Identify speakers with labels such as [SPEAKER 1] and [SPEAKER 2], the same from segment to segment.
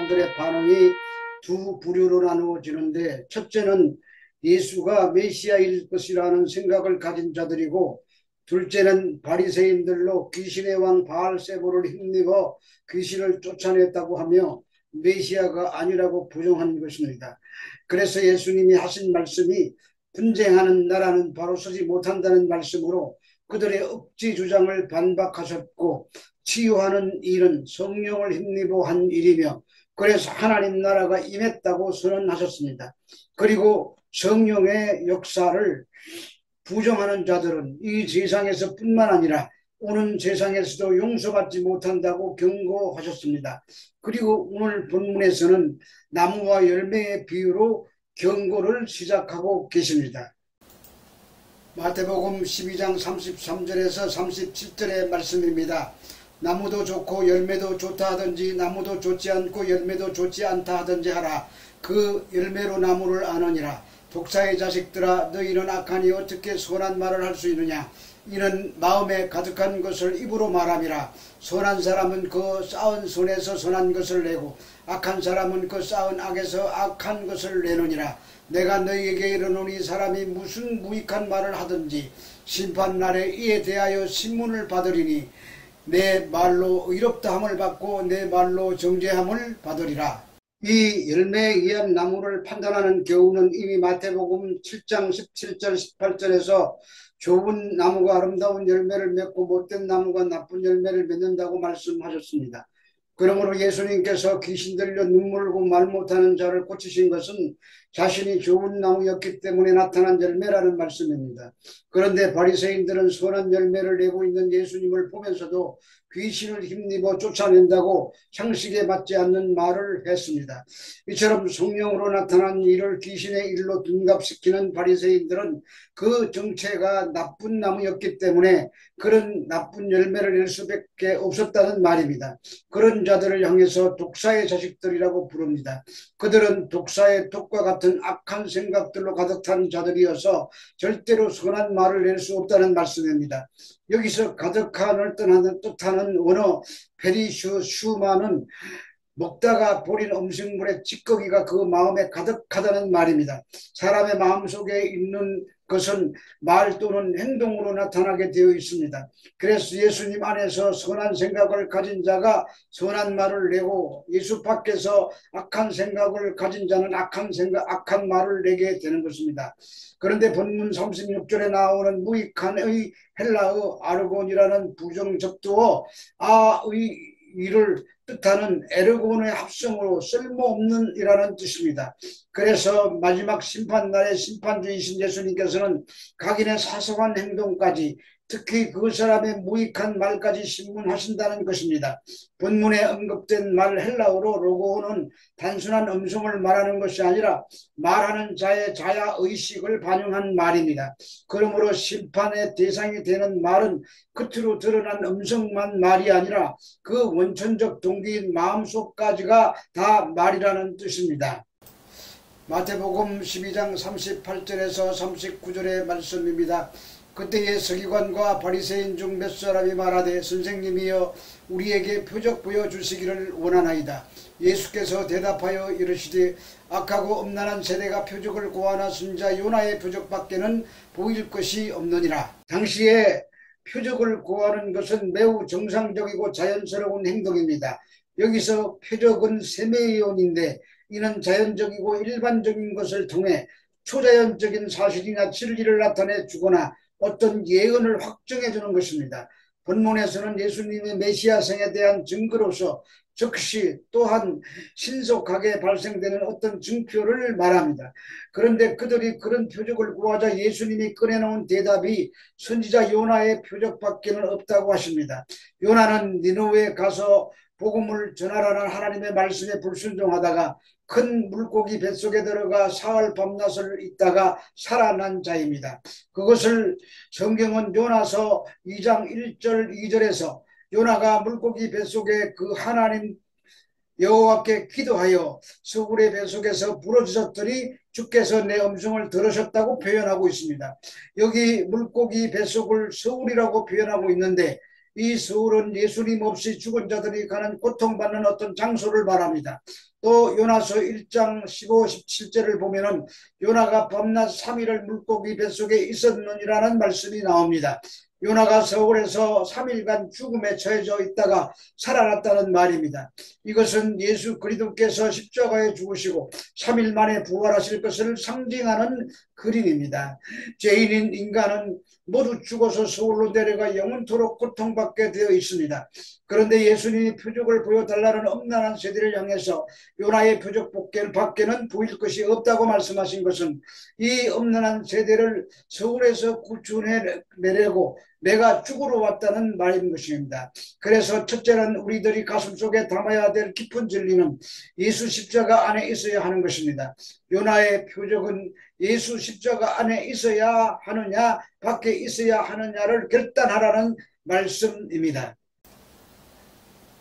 [SPEAKER 1] 사람들의 반응이 두 부류로 나누어지는데, 첫째는 예수가 메시아일 것이라는 생각을 가진 자들이고, 둘째는 바리새인들로 귀신의 왕 바알세불을 힘입어 귀신을 쫓아냈다고 하며 메시아가 아니라고 부정한 것입니다. 그래서 예수님이 하신 말씀이 분쟁하는 나라는 바로 서지 못한다는 말씀으로 그들의 억지 주장을 반박하셨고, 치유하는 일은 성령을 힘입어 한 일이며 그래서 하나님 나라가 임했다고 선언하셨습니다. 그리고 성령의 역사를 부정하는 자들은 이 세상에서 뿐만 아니라 오는 세상에서도 용서받지 못한다고 경고하셨습니다. 그리고 오늘 본문에서는 나무와 열매의 비유로 경고를 시작하고 계십니다. 마태복음 12장 33절에서 37절의 말씀입니다. 나무도 좋고 열매도 좋다 하든지 나무도 좋지 않고 열매도 좋지 않다 하든지 하라. 그 열매로 나무를 아느니라. 독사의 자식들아, 너희는 악하니 어떻게 선한 말을 할 수 있느냐. 이는 마음에 가득한 것을 입으로 말함이라. 선한 사람은 그 쌓은 손에서 선한 것을 내고 악한 사람은 그 쌓은 악에서 악한 것을 내느니라. 내가 너희에게 이르노니 사람이 무슨 무익한 말을 하든지 심판날에 이에 대하여 신문을 받으리니 내 말로 의롭다함을 받고 내 말로 정죄함을 받으리라. 이 열매에 의한 나무를 판단하는 교훈은 이미 마태복음 7장 17절 18절에서 좋은 나무가 아름다운 열매를 맺고 못된 나무가 나쁜 열매를 맺는다고 말씀하셨습니다. 그러므로 예수님께서 귀신 들려 눈물고 말 못하는 자를 고치신 것은 자신이 좋은 나무였기 때문에 나타난 열매라는 말씀입니다. 그런데 바리새인들은 선한 열매를 내고 있는 예수님을 보면서도 귀신을 힘입어 쫓아낸다고 상식에 맞지 않는 말을 했습니다. 이처럼 성령으로 나타난 일을 귀신의 일로 둔갑시키는 바리새인들은 그 정체가 나쁜 나무였기 때문에 그런 나쁜 열매를 낼 수밖에 없었다는 말입니다. 그런 자들을 향해서 독사의 자식들이라고 부릅니다. 그들은 독사의 독과 같은 악한 생각들로 가득 찬 자들이어서 절대로 선한 말을 낼 수 없다는 말씀입니다. 여기서 가득한을 뜻하는 원어 페리슈마는 먹다가 버린 음식물의 찌꺼기가 그 마음에 가득하다는 말입니다. 사람의 마음속에 있는 것은 말 또는 행동으로 나타나게 되어 있습니다. 그래서 예수님 안에서 선한 생각을 가진 자가 선한 말을 내고 예수 밖에서 악한 생각을 가진 자는 악한 말을 내게 되는 것입니다. 그런데 본문 36절에 나오는 무익한의 헬라어 아르곤이라는 부정접두어 아의 이를 뜻하는 에르곤의 합성으로 쓸모없는 이라는 뜻입니다. 그래서 마지막 심판날의 심판주이신 예수님께서는 각인의 사소한 행동까지 특히 그 사람의 무익한 말까지 신문하신다는 것입니다. 본문에 언급된 말 헬라어로 로고는 단순한 음성을 말하는 것이 아니라 말하는 자의 자아의식을 반영한 말입니다. 그러므로 심판의 대상이 되는 말은 겉으로 드러난 음성만 말이 아니라 그 원천적 동기인 마음속까지가 다 말이라는 뜻입니다. 마태복음 12장 38절에서 39절의 말씀입니다. 그때의 서기관과 바리새인 중 몇 사람이 말하되 선생님이여 우리에게 표적 보여주시기를 원하나이다. 예수께서 대답하여 이르시되 악하고 음란한 세대가 표적을 구하나 선자 요나의 표적밖에는 보일 것이 없느니라. 당시에 표적을 구하는 것은 매우 정상적이고 자연스러운 행동입니다. 여기서 표적은 세메이온인데 이는 자연적이고 일반적인 것을 통해 초자연적인 사실이나 진리를 나타내 주거나 어떤 예언을 확정해 주는 것입니다. 본문에서는 예수님의 메시아성에 대한 증거로서 즉시 또한 신속하게 발생되는 어떤 증표를 말합니다. 그런데 그들이 그런 표적을 구하자 예수님이 꺼내놓은 대답이 선지자 요나의 표적밖에는 없다고 하십니다. 요나는 니느웨에 가서 복음을 전하라는 하나님의 말씀에 불순종하다가 큰 물고기 뱃속에 들어가 사흘 밤낮을 있다가 살아난 자입니다. 그것을 성경은 요나서 2장 1절 2절에서 요나가 물고기 뱃속에 그 하나님 여호와께 기도하여 서울의 뱃속에서 부러지셨더니 주께서 내 음성을 들으셨다고 표현하고 있습니다. 여기 물고기 뱃속을 서울이라고 표현하고 있는데 이 서울은 예수님 없이 죽은 자들이 가는 고통받는 어떤 장소를 말합니다. 또 요나서 1장 15, 17절을 보면은 요나가 밤낮 3일을 물고기 뱃속에 있었느니라는 말씀이 나옵니다. 요나가 서울에서 3일간 죽음에 처해져 있다가 살아났다는 말입니다. 이것은 예수 그리스도께서 십자가에 죽으시고 3일 만에 부활하실 것을 상징하는 그림입니다. 죄인인 인간은 모두 죽어서 서울로 내려가 영원토록 고통받게 되어 있습니다. 그런데 예수님이 표적을 보여달라는 엄난한 세대를 향해서 요나의 표적 밖에는 보일 것이 없다고 말씀하신 것은 이 엄난한 세대를 서울에서 구출해내려고 내가 죽으러 왔다는 말인 것입니다. 그래서 첫째는 우리들이 가슴속에 담아야 될 깊은 진리는 예수 십자가 안에 있어야 하는 것입니다. 요나의 표적은 예수 십자가 안에 있어야 하느냐 밖에 있어야 하느냐를 결단하라는 말씀입니다.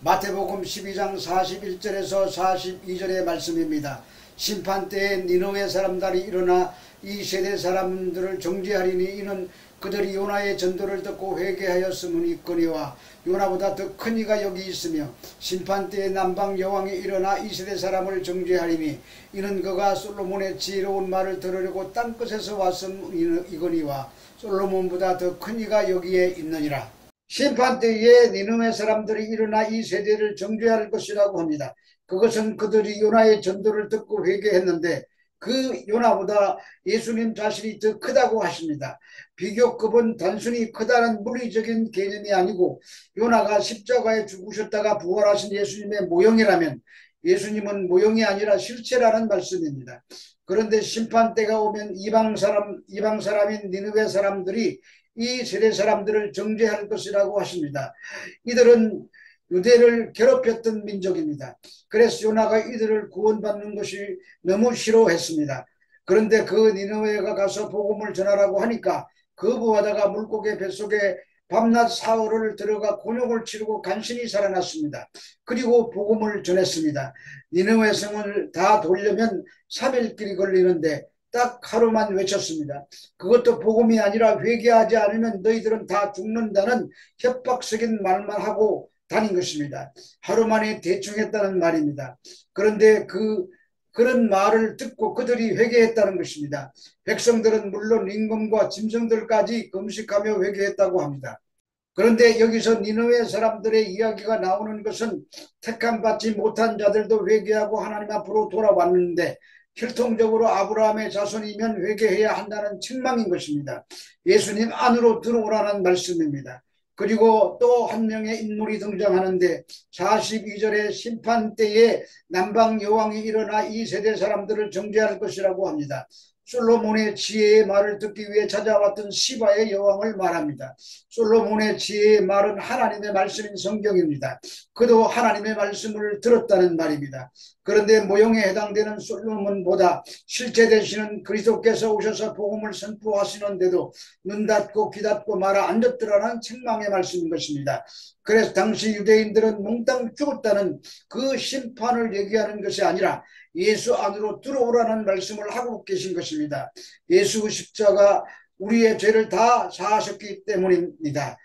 [SPEAKER 1] 마태복음 12장 41절에서 42절의 말씀입니다. 심판 때에 니느웨 사람들이 일어나 이 세대 사람들을 정죄하리니 이는 그들이 요나의 전도를 듣고 회개하였음이거니와 요나보다 더 큰 이가 여기 있으며 심판 때에 남방 여왕이 일어나 이 세대 사람을 정죄하리니 이는 그가 솔로몬의 지혜로운 말을 들으려고 땅끝에서 왔음이거니와 솔로몬보다 더 큰 이가 여기에 있느니라. 심판 때에 니느웨 사람들이 일어나 이 세대를 정죄할 것이라고 합니다. 그것은 그들이 요나의 전도를 듣고 회개했는데 그 요나보다 예수님 자신이 더 크다고 하십니다. 비교급은 단순히 크다는 물리적인 개념이 아니고 요나가 십자가에 죽으셨다가 부활하신 예수님의 모형이라면 예수님은 모형이 아니라 실체라는 말씀입니다. 그런데 심판 때가 오면 이방 사람인 니느웨 사람들이 이 세대 사람들을 정죄할 것이라고 하십니다. 이들은 유대를 괴롭혔던 민족입니다. 그래서 요나가 이들을 구원받는 것이 너무 싫어했습니다. 그런데 그 니느웨가 가서 복음을 전하라고 하니까 거부하다가 물고기 뱃속에 밤낮 사흘을 들어가 곤욕을 치르고 간신히 살아났습니다. 그리고 복음을 전했습니다. 니느웨 성을 다 돌려면 3일길이 걸리는데 딱 하루만 외쳤습니다. 그것도 복음이 아니라 회개하지 않으면 너희들은 다 죽는다는 협박적인 말만 하고 다닌 것입니다. 하루 만에 대충 했다는 말입니다. 그런데 그런 말을 듣고 그들이 회개했다는 것입니다. 백성들은 물론 임금과 짐승들까지 금식하며 회개했다고 합니다. 그런데 여기서 니느웨 사람들의 이야기가 나오는 것은 택함받지 못한 자들도 회개하고 하나님 앞으로 돌아왔는데 필통적으로 아브라함의 자손이면 회개해야 한다는 책망인 것입니다. 예수님 안으로 들어오라는 말씀입니다. 그리고 또 한 명의 인물이 등장하는데 42절의 심판 때에 남방 여왕이 일어나 이 세대 사람들을 정죄할 것이라고 합니다. 솔로몬의 지혜의 말을 듣기 위해 찾아왔던 시바의 여왕을 말합니다. 솔로몬의 지혜의 말은 하나님의 말씀인 성경입니다. 그도 하나님의 말씀을 들었다는 말입니다. 그런데 모형에 해당되는 솔로몬보다 실제 되시는 그리스도께서 오셔서 복음을 선포하시는데도 눈 닫고 귀 닫고 말아 앉았더라는 책망의 말씀인 것입니다. 그래서 당시 유대인들은 몽땅 죽었다는 그 심판을 얘기하는 것이 아니라 예수 안으로 들어오라는 말씀을 하고 계신 것입니다. 예수 십자가 우리의 죄를 다 사하셨기 때문입니다.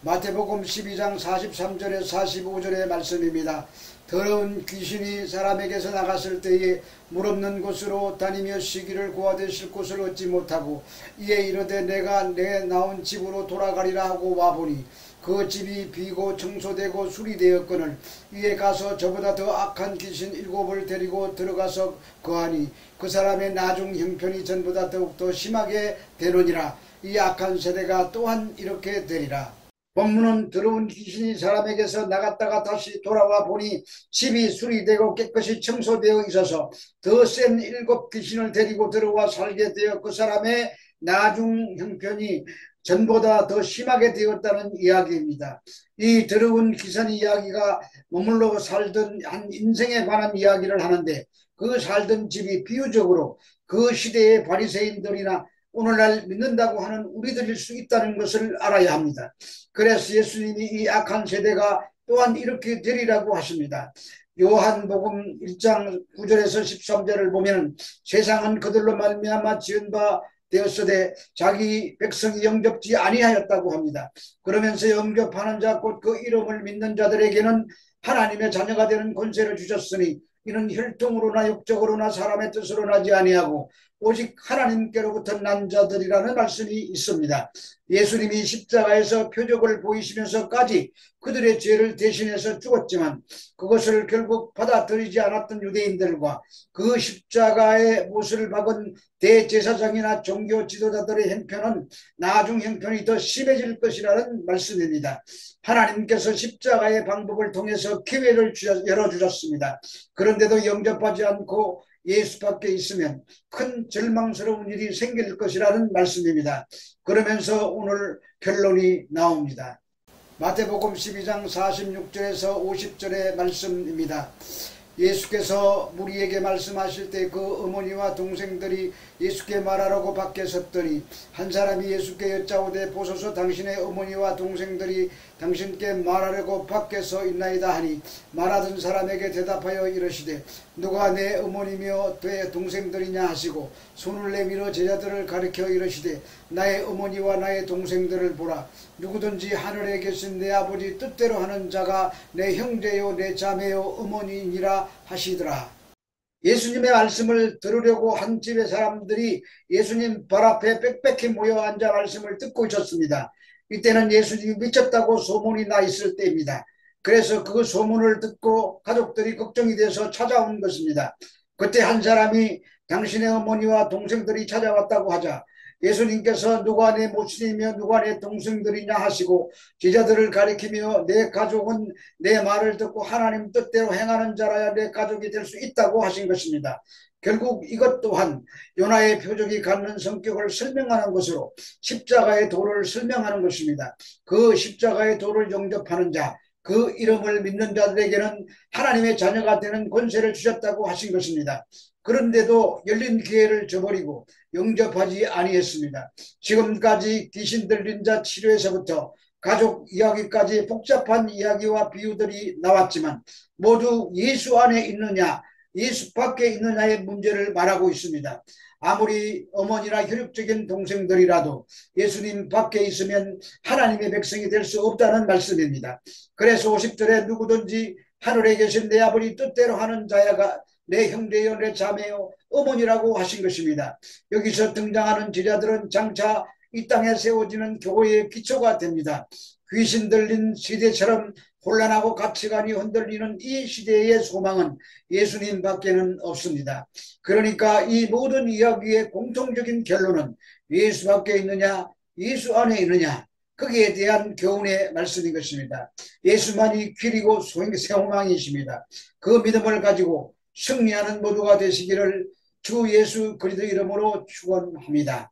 [SPEAKER 1] 마태복음 12장 43절에 45절의 말씀입니다. 더러운 귀신이 사람에게서 나갔을 때에 물 없는 곳으로 다니며 쉬기를 고하되 쉴 곳을 얻지 못하고 이에 이르되 내가 내 나온 집으로 돌아가리라 하고 와보니 그 집이 비고 청소되고 수리되었거늘 이에 가서 저보다 더 악한 귀신 7을 데리고 들어가서 거하니 그 사람의 나중 형편이 전보다 더욱더 심하게 되느니라. 이 악한 세대가 또한 이렇게 되리라. 본문은 더러운 귀신이 사람에게서 나갔다가 다시 돌아와 보니 집이 수리되고 깨끗이 청소되어 있어서 더 센 7 귀신을 데리고 들어와 살게 되어 그 사람의 나중 형편이 전보다 더 심하게 되었다는 이야기입니다. 이 더러운 귀신 이야기가 머물러 살던 한 인생에 관한 이야기를 하는데 그 살던 집이 비유적으로 그 시대의 바리새인들이나 오늘날 믿는다고 하는 우리들일 수 있다는 것을 알아야 합니다. 그래서 예수님이 이 악한 세대가 또한 이렇게 되리라고 하십니다. 요한복음 1장 9절에서 13절을 보면 세상은 그들로 말미암아 지은 바 되었으되 자기 백성이 영접지 아니하였다고 합니다. 그러면서 영접하는 자 곧 그 이름을 믿는 자들에게는 하나님의 자녀가 되는 권세를 주셨으니 이는 혈통으로나 육적으로나 사람의 뜻으로 나지 아니하고 오직 하나님께로부터 난 자들이라는 말씀이 있습니다. 예수님이 십자가에서 표적을 보이시면서까지 그들의 죄를 대신해서 죽었지만 그것을 결국 받아들이지 않았던 유대인들과 그 십자가의 못을 박은 대제사장이나 종교 지도자들의 형편은 나중 형편이 더 심해질 것이라는 말씀입니다. 하나님께서 십자가의 방법을 통해서 기회를 열어주셨습니다. 그런데도 영접하지 않고 예수 밖에 있으면 큰 절망스러운 일이 생길 것이라는 말씀입니다. 그러면서 오늘 결론이 나옵니다. 마태복음 12장 46절에서 50절의 말씀입니다. 예수께서 무리에게 말씀하실 때 그 어머니와 동생들이 예수께 말하라고 밖에 섰더니 한 사람이 예수께 여짜오되 보소서 당신의 어머니와 동생들이 당신께 말하려고 밖에 서 있나이다 하니 말하던 사람에게 대답하여 이르시되 누가 내 어머니며 내 동생들이냐 하시고 손을 내밀어 제자들을 가리켜 이르시되 나의 어머니와 나의 동생들을 보라. 누구든지 하늘에 계신 내 아버지 뜻대로 하는 자가 내 형제요 내 자매요 어머니니라 하시더라. 예수님의 말씀을 들으려고 한 집의 사람들이 예수님 발 앞에 빽빽히 모여 앉아 말씀을 듣고 있었습니다. 이때는 예수님이 미쳤다고 소문이 나 있을 때입니다. 그래서 그 소문을 듣고 가족들이 걱정이 돼서 찾아온 것입니다. 그때 한 사람이 당신의 어머니와 동생들이 찾아왔다고 하자 예수님께서 누가 내 모친이며 누가 내 동생들이냐 하시고 제자들을 가리키며 내 가족은 내 말을 듣고 하나님 뜻대로 행하는 자라야 내 가족이 될 수 있다고 하신 것입니다. 결국 이것 또한 요나의 표적이 갖는 성격을 설명하는 것으로 십자가의 도를 설명하는 것입니다. 그 십자가의 도를 영접하는 자, 그 이름을 믿는 자들에게는 하나님의 자녀가 되는 권세를 주셨다고 하신 것입니다. 그런데도 열린 기회를 저버리고 영접하지 아니했습니다. 지금까지 귀신 들린 자 치료에서부터 가족 이야기까지 복잡한 이야기와 비유들이 나왔지만 모두 예수 안에 있느냐 예수 밖에 있느냐의 문제를 말하고 있습니다. 아무리 어머니나 혈육적인 동생들이라도 예수님 밖에 있으면 하나님의 백성이 될 수 없다는 말씀입니다. 그래서 50절에 누구든지 하늘에 계신 내 아버지 뜻대로 하는 자야가 내 형제요 내 자매요 어머니라고 하신 것입니다. 여기서 등장하는 제자들은 장차 이 땅에 세워지는 교회의 기초가 됩니다. 귀신 들린 시대처럼 혼란하고 가치관이 흔들리는 이 시대의 소망은 예수님 밖에는 없습니다. 그러니까 이 모든 이야기의 공통적인 결론은 예수 밖에 있느냐 예수 안에 있느냐 거기에 대한 교훈의 말씀인 것입니다. 예수만이 길이고 소망이십니다. 그 믿음을 가지고 승리하는 모두가 되시기를 주 예수 그리스도 이름으로 축원합니다.